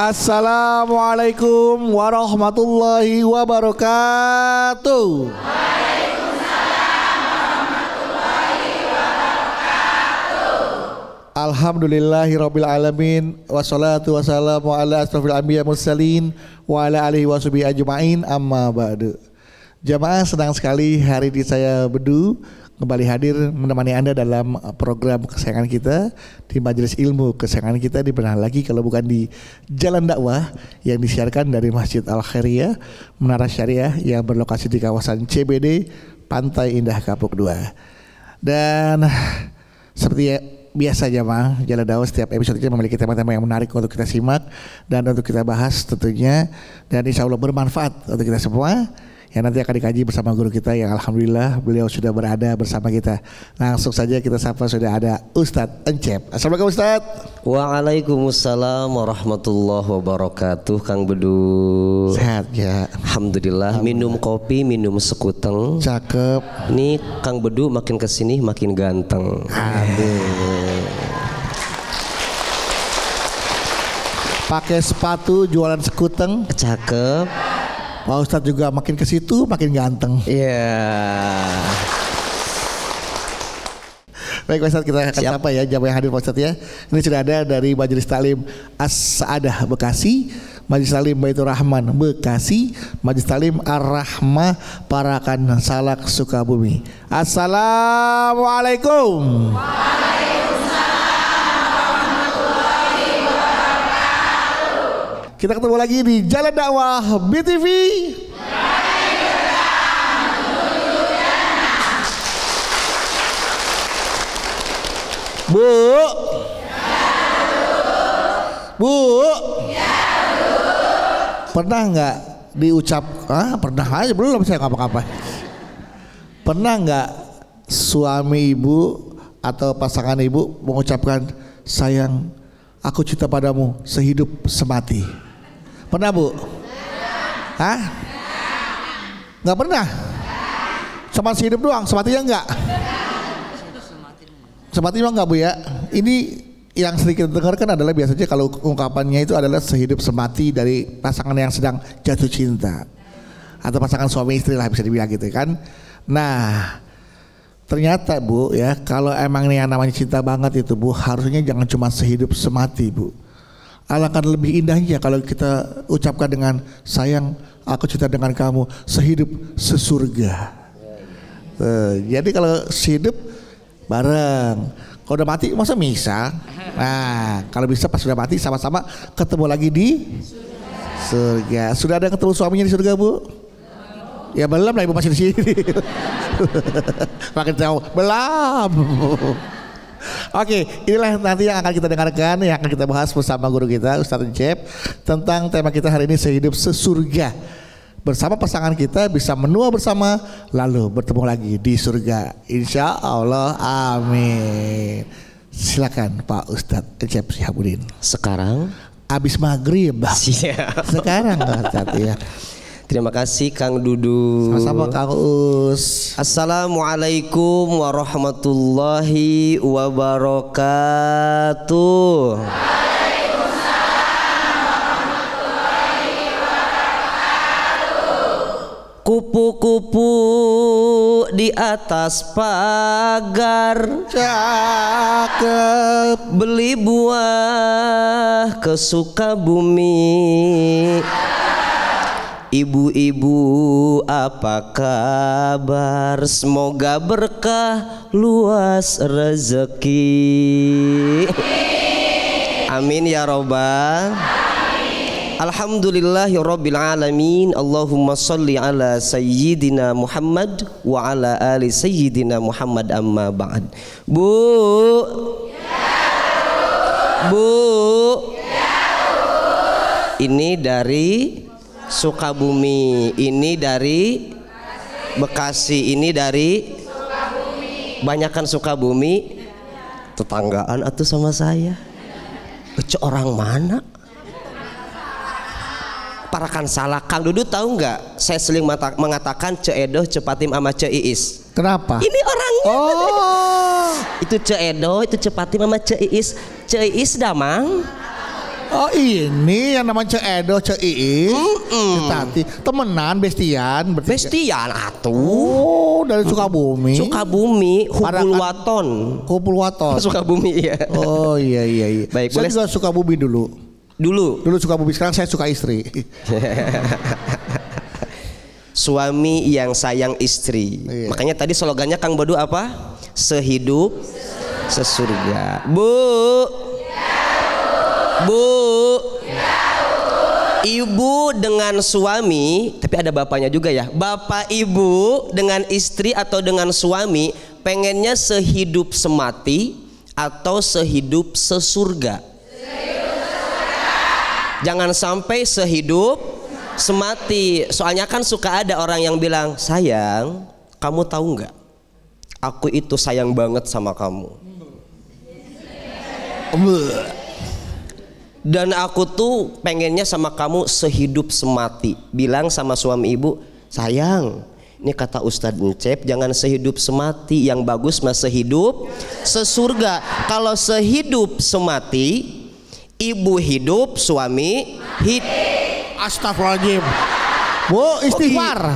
Assalamualaikum warahmatullahi wabarakatuh. Alhamdulillahirabbil alamin wassalatu wassalamu ala asrofil anbiya mursalin wa ala alihi washabihi ajmain amma ba'du. Jamaah, senang sekali hari ini saya Bedu kembali hadir menemani Anda dalam program kesayangan kita di majelis ilmu kesayangan kita, di mana lagi kalau bukan di Jalan Dakwah yang disiarkan dari Masjid Al Khairiyah Menara Syariah yang berlokasi di kawasan CBD Pantai Indah Kapuk 2. Dan seperti biasa jamaah, Jalan Dakwah setiap episodenya memiliki tema-tema yang menarik untuk kita simak dan untuk kita bahas tentunya, dan insya Allah bermanfaat untuk kita semua, yang nanti akan dikaji bersama guru kita yang alhamdulillah beliau sudah berada bersama kita. Langsung saja kita sapa, sudah ada Ustadz Encep. Assalamualaikum Ustadz. Waalaikumsalam warahmatullahi wabarakatuh. Kang Bedu sehat ya? Alhamdulillah. Minum kopi, minum sekuteng. Cakep. Nih Kang Bedu makin kesini makin ganteng. Aduh. Pakai sepatu jualan sekuteng. Cakep. Pak Ustadz juga makin ke situ makin ganteng. Iya. Baik Pak Ustadz, kita akan sapa ya jamaah yang hadir Pak Ustadz ya. Ini sudah ada dari Majelis Talim As-Saadah Bekasi, Majelis Talim Baitur Rahman Bekasi, Majelis Talim Ar-Rahmah Parakan Salak Sukabumi. Assalamualaikum. Kita ketemu lagi di Jalan Dakwah BTV. Bu. Pernah nggak diucap? Pernah aja, belum saya ngapa-ngapa. Pernah nggak suami ibu atau pasangan ibu mengucapkan sayang, aku cinta padamu sehidup semati? Pernah Bu? Hah? Nggak pernah? Cuma sehidup doang, sematinya enggak? Sematinya enggak Bu ya? Ini yang sering kita dengarkan adalah biasanya kalau ungkapannya itu adalah sehidup semati dari pasangan yang sedang jatuh cinta, atau pasangan suami istri lah bisa dibilang gitu kan. Nah ternyata Bu ya, kalau emang yang namanya cinta banget itu Bu, harusnya jangan cuma sehidup semati Bu. Alangkah lebih indahnya kalau kita ucapkan dengan sayang, aku cinta dengan kamu sehidup sesurga. Jadi kalau sehidup bareng, kalau udah mati masa misah. Nah kalau bisa pas sudah mati sama-sama ketemu lagi di surga. Sudah ada ketemu suaminya di surga Bu? Ya belum lah, ibu masih di sini. Makin tahu belum. Oke, inilah nanti yang akan kita dengarkan, yang akan kita bahas bersama guru kita Ustadz Encep, tentang tema kita hari ini, sehidup sesurga. Bersama pasangan kita bisa menua bersama, lalu bertemu lagi di surga, insya Allah, amin. Silakan Pak Ustadz Encep Syihabuddin. Sekarang abis maghrib. Siap. Sekarang Ustadz ya. Terima kasih Kang Dudu. Sama-sama Kang Us. Assalamualaikum warahmatullahi wabarakatuh. Kupu-kupu di atas pagar, cakep, beli buah ke Sukabumi. Ibu-ibu apa kabar? Semoga berkah luas rezeki. Amin ya robbal. Alhamdulillahirabbil alamin. Allahumma sholli ala sayyidina Muhammad wa ala ali sayyidina Muhammad, amma ba'd. Bu. Ini dari Sukabumi, ini dari Bekasi, ini dari Sukabumi. Banyakan Sukabumi. Tetanggaan atuh sama saya. Ece orang mana? Parakan salah. Kang Dudu tahu nggak? Saya sering mengatakan Ce Edo, Ce Patim sama Ce Iis. Kenapa? Ini orangnya. Oh. Itu Ce Edo, itu Ce Patim sama Ce Iis. Ce Iis damang. Oh ini yang namanya Cek Edo, Cek Iis, Tati, temenan bestian, bertiga. Bestian atuh. Oh dari Sukabumi. Sukabumi, Hubul Waton. Hubul Waton. Sukabumi ya. Oh iya. Baik, saya juga Sukabumi dulu. Dulu Sukabumi, sekarang saya suka istri. Suami yang sayang istri. Iya. Makanya tadi slogannya Kang Bodu apa? Sehidup sesurga. Bu. Ibu dengan suami, tapi ada bapaknya juga ya. Bapak ibu dengan istri atau dengan suami pengennya sehidup semati atau sehidup sesurga? Jangan sampai sehidup semati. Soalnya kan suka ada orang yang bilang, sayang, kamu tahu nggak? Aku itu sayang banget sama kamu. Dan aku tuh pengennya sama kamu sehidup semati. Bilang sama suami ibu, sayang, ini kata Ustadz Encep, jangan sehidup semati, yang bagus mah sehidup sesurga. Kalau sehidup semati, ibu hidup, suami hidup. Astagfirullahaladzim. Bu, istighfar.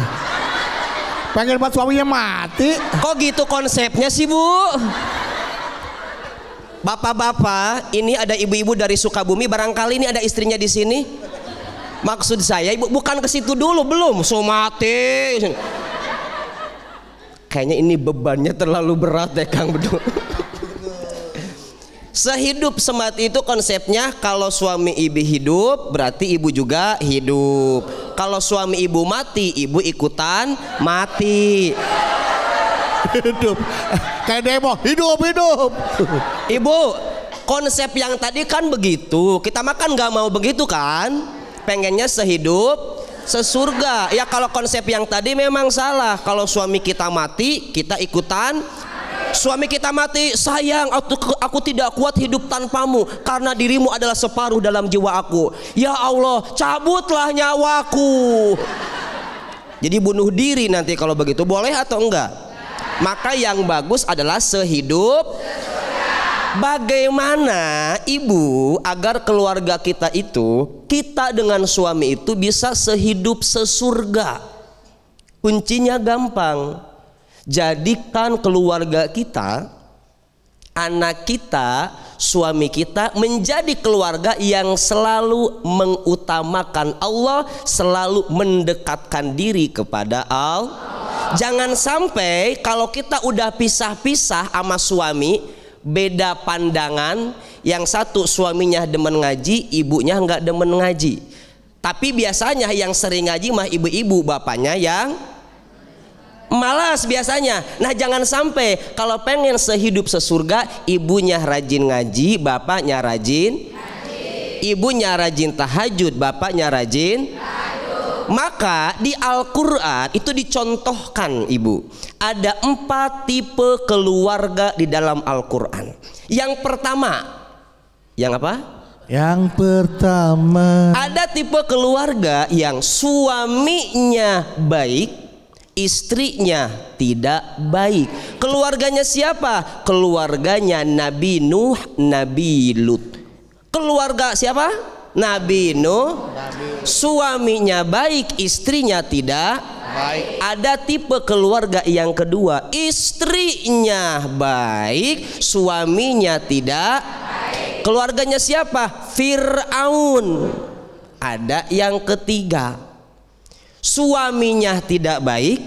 Pengen buat suaminya mati. Kok gitu konsepnya sih, Bu? Bapak-bapak, ini ada ibu-ibu dari Sukabumi, barangkali ini ada istrinya di sini. Maksud saya, ibu bukan ke situ dulu, belum. Somati. Kayaknya ini bebannya terlalu berat ya Kang Bedu. Sehidup semati itu konsepnya, kalau suami ibu hidup, berarti ibu juga hidup. Kalau suami ibu mati, ibu ikutan mati. Hidup kayak demo, hidup. Ibu, konsep yang tadi kan begitu, kita makan nggak mau begitu kan, pengennya sehidup sesurga. Ya kalau konsep yang tadi memang salah. Kalau suami kita mati, kita ikutan. Suami kita mati, sayang, aku tidak kuat hidup tanpamu, karena dirimu adalah separuh dalam jiwa aku. Ya Allah, cabutlah nyawaku. Jadi bunuh diri nanti kalau begitu, boleh atau enggak? Maka yang bagus adalah sehidup. Bagaimana ibu agar keluarga kita itu, kita dengan suami itu bisa sehidup sesurga? Kuncinya gampang. Jadikan keluarga kita, anak kita, suami kita menjadi keluarga yang selalu mengutamakan Allah, selalu mendekatkan diri kepada Allah. Jangan sampai kalau kita udah pisah-pisah sama suami, beda pandangan, yang satu suaminya demen ngaji, ibunya nggak demen ngaji. Tapi biasanya yang sering ngaji mah ibu-ibu, bapaknya yang malas biasanya. Nah jangan sampai kalau pengen sehidup sesurga, ibunya rajin ngaji, bapaknya rajin ngaji. Ibunya rajin tahajud, bapaknya rajin tahajud. Maka di Al-Quran itu dicontohkan, ibu, ada 4 tipe keluarga di dalam Al-Quran. Yang pertama, yang apa? Yang pertama, ada tipe keluarga yang suaminya baik, istrinya tidak baik. Keluarganya siapa? Keluarganya Nabi Nuh, Nabi Lut. Keluarga siapa? Nabi Nuh. Suaminya baik, istrinya tidak baik. Ada tipe keluarga yang kedua, istrinya baik, suaminya tidak baik. Keluarganya siapa? Fir'aun. Ada yang ketiga, suaminya tidak baik,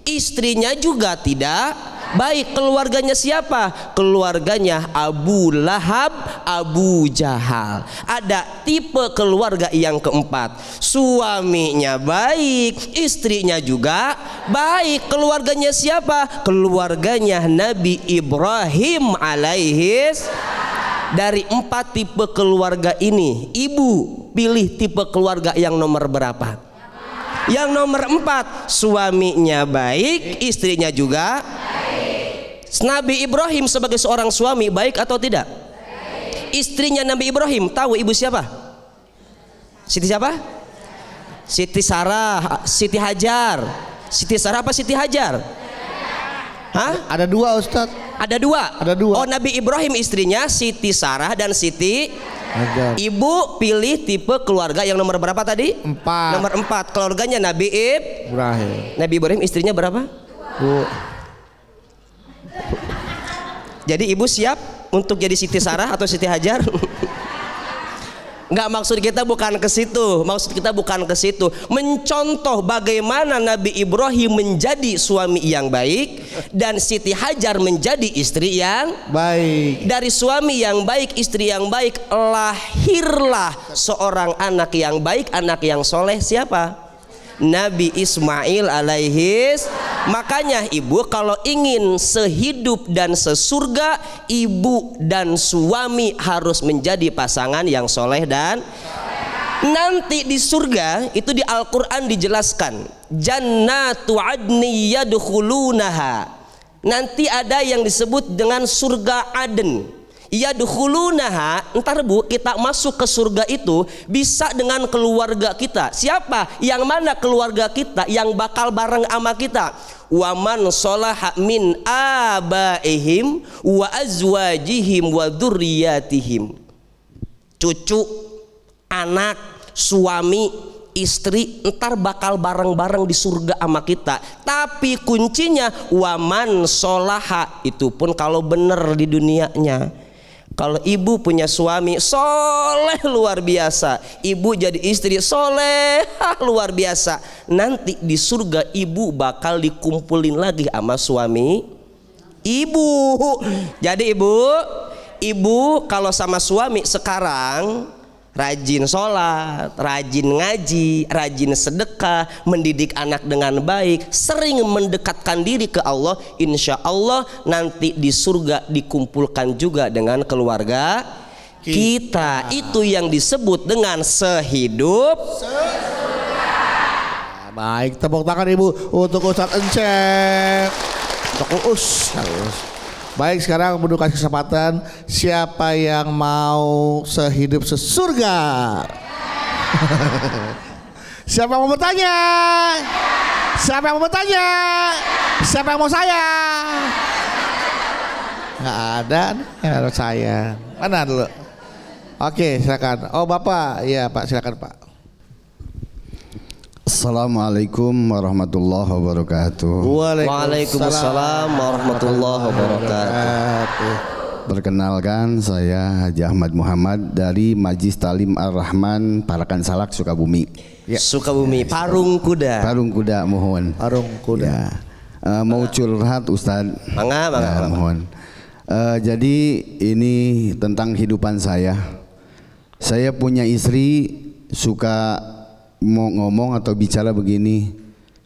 istrinya juga tidak baik. Keluarganya siapa? Keluarganya Abu Lahab, Abu Jahal. Ada tipe keluarga yang keempat, suaminya baik, istrinya juga baik. Keluarganya siapa? Keluarganya Nabi Ibrahim alaihis. Dari 4 tipe keluarga ini, ibu pilih tipe keluarga yang nomor berapa? Yang nomor 4, suaminya baik, istrinya juga baik. Nabi Ibrahim sebagai seorang suami baik atau tidak? Baik. Istrinya Nabi Ibrahim, tahu ibu siapa? Siti siapa? Siti Sarah, Siti Hajar. Siti Sarah apa Siti Hajar? Hah? Ada 2 Ustadz. Ada 2. Ada 2. Oh, Nabi Ibrahim istrinya Siti Sarah dan Siti Ibu pilih tipe keluarga yang nomor berapa tadi? 4. Nomor 4. Keluarganya Nabi Ibrahim. Nabi Ibrahim, istrinya berapa? Bu. Jadi ibu siap untuk jadi Siti Sarah atau Siti Hajar? Enggak, maksud kita bukan ke situ. Maksud kita bukan ke situ. Mencontoh bagaimana Nabi Ibrahim menjadi suami yang baik dan Siti Hajar menjadi istri yang baik. Dari suami yang baik, istri yang baik, lahirlah seorang anak yang baik, anak yang soleh. Siapa? Nabi Ismail alaihis. Makanya ibu kalau ingin sehidup dan sesurga, ibu dan suami harus menjadi pasangan yang soleh dan nanti di surga itu di Al-Quran dijelaskan jannatu adni yadkhulunaha. Nanti ada yang disebut dengan surga Aden. Yadkhulunaha, entar bu, kita masuk ke surga itu bisa dengan keluarga kita. Siapa? Yang mana keluarga kita yang bakal bareng sama kita? Waman sholaha min abaihim wa azwajihim wa dzurriyyatihim. Cucu, anak, suami, istri entar bakal bareng-bareng di surga sama kita. Tapi kuncinya waman sholaha, itu pun kalau bener di dunianya. Kalau ibu punya suami soleh luar biasa, ibu jadi istri soleh luar biasa, nanti di surga ibu bakal dikumpulin lagi sama suami ibu. Jadi ibu kalau sama suami sekarang rajin sholat, rajin ngaji, rajin sedekah, mendidik anak dengan baik, sering mendekatkan diri ke Allah, insya Allah nanti di surga dikumpulkan juga dengan keluarga kita. Itu yang disebut dengan sehidup. Baik, tepuk tangan ibu untuk Ustadz Encep, untuk Uus. Baik, sekarang menurut kasih kesempatan siapa yang mau sehidup sesurga? Siapa yang mau bertanya? Siapa yang mau bertanya? Siapa yang mau saya? Nggak ada yang harus saya. Mana dulu? Oke, silakan. Oh Bapak, iya Pak, silakan Pak. Assalamualaikum warahmatullahi wabarakatuh. Waalaikumsalam warahmatullahi wabarakatuh. Perkenalkan, saya Haji Ahmad Muhammad dari Majlis Talim Ar-Rahman Parakan Salak, Sukabumi. Ya. Sukabumi, Parung Kuda. Parung Kuda, mohon. Parung Kuda. Ya. Mau curhat Ustadz? Bangga. Mohon. Jadi ini tentang kehidupan saya. Saya punya istri suka mau ngomong atau bicara begini,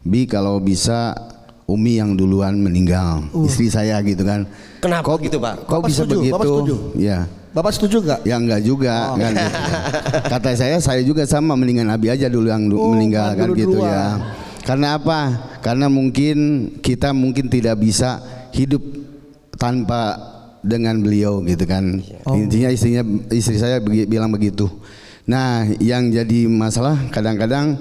Bi kalau bisa Umi yang duluan meninggal, istri saya gitu kan. Kenapa gitu Pak? Kok bisa setuju? begitu? Bapak setuju? Ya. Bapak setuju nggak? Ya enggak juga, kan gitu. Kata saya juga sama, mendingan Abi aja dulu yang meninggal kan gitu ya. Karena apa? Karena mungkin kita tidak bisa hidup tanpa dengan beliau gitu kan. Intinya istri saya bilang begitu. Nah, yang jadi masalah kadang-kadang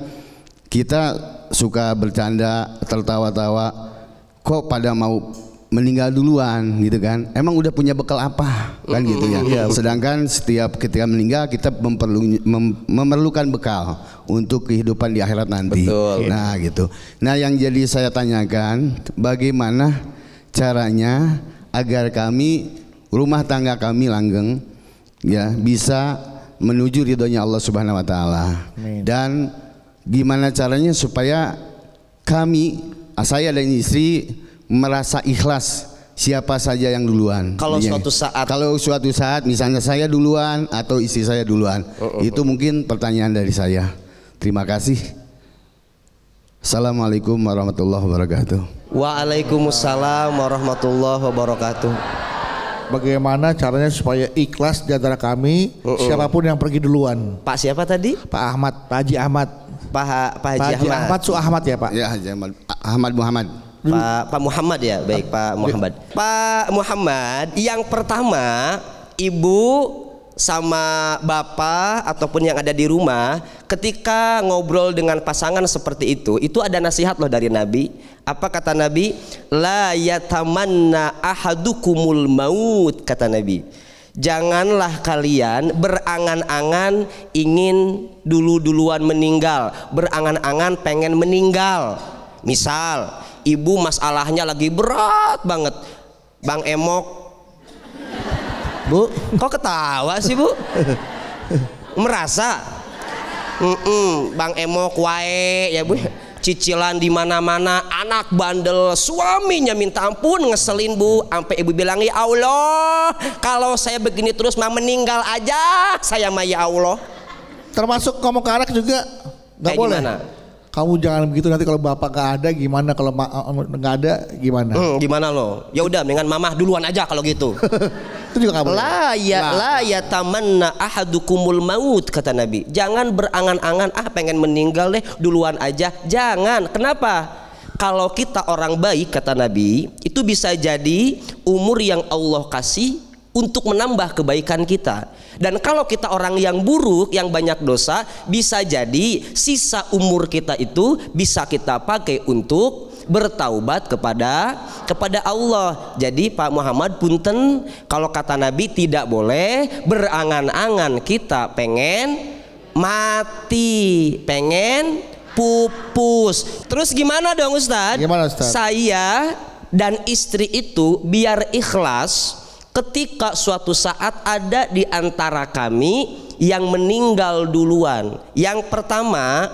kita suka bercanda, tertawa-tawa, kok pada mau meninggal duluan gitu kan. Emang udah punya bekal apa kan gitu ya. Sedangkan setiap ketika meninggal kita memerlukan bekal untuk kehidupan di akhirat nanti. Betul. Nah gitu. Nah yang jadi saya tanyakan, bagaimana caranya agar rumah tangga kami langgeng ya, bisa menuju ridhonya Allah Subhanahu wa taala. Dan gimana caranya supaya saya dan istri merasa ikhlas siapa saja yang duluan. Kalau suatu saat misalnya saya duluan atau istri saya duluan. Itu mungkin pertanyaan dari saya. Terima kasih. Assalamualaikum warahmatullahi wabarakatuh. Waalaikumsalam warahmatullahi wabarakatuh. Bagaimana caranya supaya ikhlas di antara kami, siapapun yang pergi duluan? Pak siapa tadi? Pak Haji Ahmad. Pak Haji Ahmad. Su Ahmad ya Pak? Ya, Haji Ahmad Muhammad. Pak Muhammad ya, baik Pak Muhammad. Pak Muhammad, yang pertama ibu sama bapak ataupun yang ada di rumah ketika ngobrol dengan pasangan seperti itu ada nasihat loh dari Nabi. Apa kata Nabi? La yatamanna ahadukumul maut, kata Nabi. Janganlah kalian berangan-angan ingin duluan meninggal, berangan-angan pengen meninggal. Misal ibu masalahnya lagi berat banget, Bang Emok. Bu, kok ketawa sih Bu? Merasa? Bang Emok wae ya Bu. Cicilan di mana-mana, anak bandel, suaminya minta ampun ngeselin Bu, sampai ibu bilang, ya Allah, kalau saya begini terus mah meninggal aja saya mah ya Allah. Termasuk ngomong ke anak juga nggak boleh. Gimana? Kamu jangan begitu, nanti kalau bapak nggak ada gimana, kalau nggak ada gimana? Gimana lo? Ya udah, dengan mamah duluan aja kalau gitu. Itu juga nggak boleh. La ya tamanna ahadukumul maut, kata Nabi. Jangan berangan-angan pengen meninggal deh duluan aja. Jangan. Kenapa? Kalau kita orang baik, kata Nabi, itu bisa jadi umur yang Allah kasih untuk menambah kebaikan kita. Dan kalau kita orang yang buruk, yang banyak dosa, bisa jadi sisa umur kita itu bisa kita pakai untuk bertaubat kepada Allah. Jadi Pak Muhammad punten, kalau kata Nabi tidak boleh berangan-angan kita pengen mati, pengen pupus. Terus gimana dong Ustadz? Gimana Ustadz? Saya dan istri itu biar ikhlas ketika suatu saat ada di antara kami yang meninggal duluan. Yang pertama,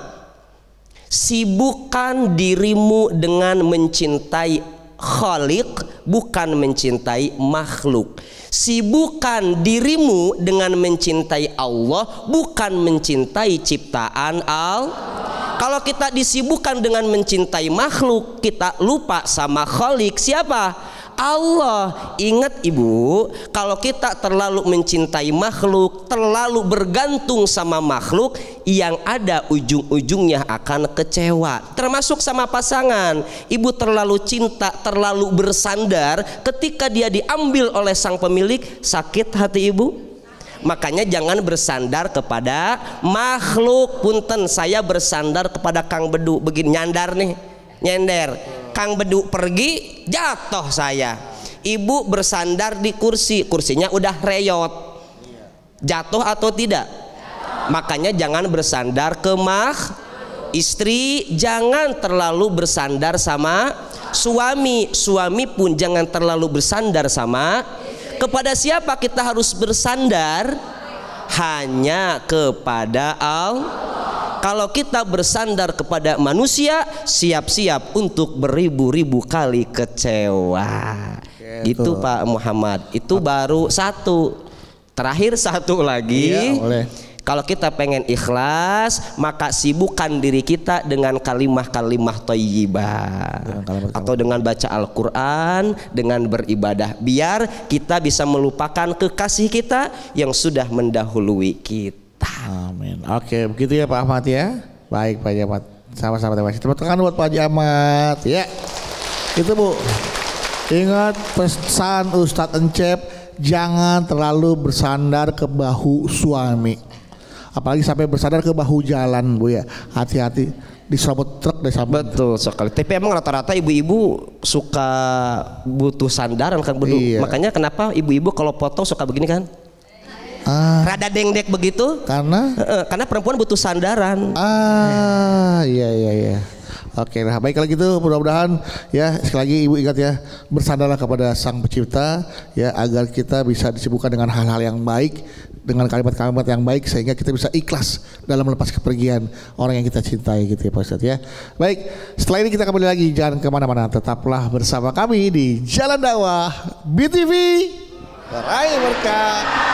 sibukkan dirimu dengan mencintai Khalik, bukan mencintai makhluk. Sibukkan dirimu dengan mencintai Allah, bukan mencintai ciptaan Allah. Kalau kita disibukkan dengan mencintai makhluk, kita lupa sama Khalik. Siapa? Allah. Ingat ibu, kalau kita terlalu mencintai makhluk, terlalu bergantung sama makhluk, yang ada ujung-ujungnya akan kecewa. Termasuk sama pasangan. Ibu terlalu cinta, terlalu bersandar, ketika dia diambil oleh sang pemilik, sakit hati ibu. Makanya jangan bersandar kepada makhluk. Punten, saya bersandar kepada Kang Bedu, begini nyandar nih, nyender. Kang Bedu pergi, jatuh saya. Ibu bersandar di kursi, kursinya udah reyot, jatuh atau tidak? Makanya jangan bersandar ke istri, jangan terlalu bersandar sama suami. Suami pun jangan terlalu bersandar sama. Kepada siapa kita harus bersandar? Hanya kepada Allah. Kalau kita bersandar kepada manusia, siap-siap untuk beribu-ribu kali kecewa. Gitu Pak Muhammad. Itu baru satu. Terakhir satu lagi. Iya, kalau kita pengen ikhlas, maka sibukkan diri kita dengan kalimah-kalimah thayyibah, atau dengan baca Al-Quran, dengan beribadah, biar kita bisa melupakan kekasih kita yang sudah mendahului kita. Amin. Oke, begitu ya Pak Ahmad ya. Baik Pak Ahmad. Sama-sama terima kasih. Tepuk tangan buat Pak Ahmad. Ya. Itu Bu. Ingat pesan Ustadz Encep, jangan terlalu bersandar ke bahu suami. Apalagi sampai bersandar ke bahu jalan Bu ya. Hati-hati diserobot truk deh sampai. Betul sekali. Tapi emang rata-rata ibu-ibu suka butuh sandaran kan Bedu. Iya. Makanya kenapa ibu-ibu kalau foto suka begini kan? Rada dengdek begitu karena perempuan butuh sandaran. Iya. Oke, nah baik kalau gitu, mudah-mudahan ya sekali lagi ibu ingat ya, bersandarlah kepada Sang Pencipta ya, agar kita bisa disibukkan dengan hal-hal yang baik, dengan kalimat-kalimat yang baik, sehingga kita bisa ikhlas dalam melepas kepergian orang yang kita cintai gitu ya Pak Ustadz ya. Baik, setelah ini kita kembali lagi, jangan kemana-mana, tetaplah bersama kami di Jalan Dakwah BTV. Raih berkah.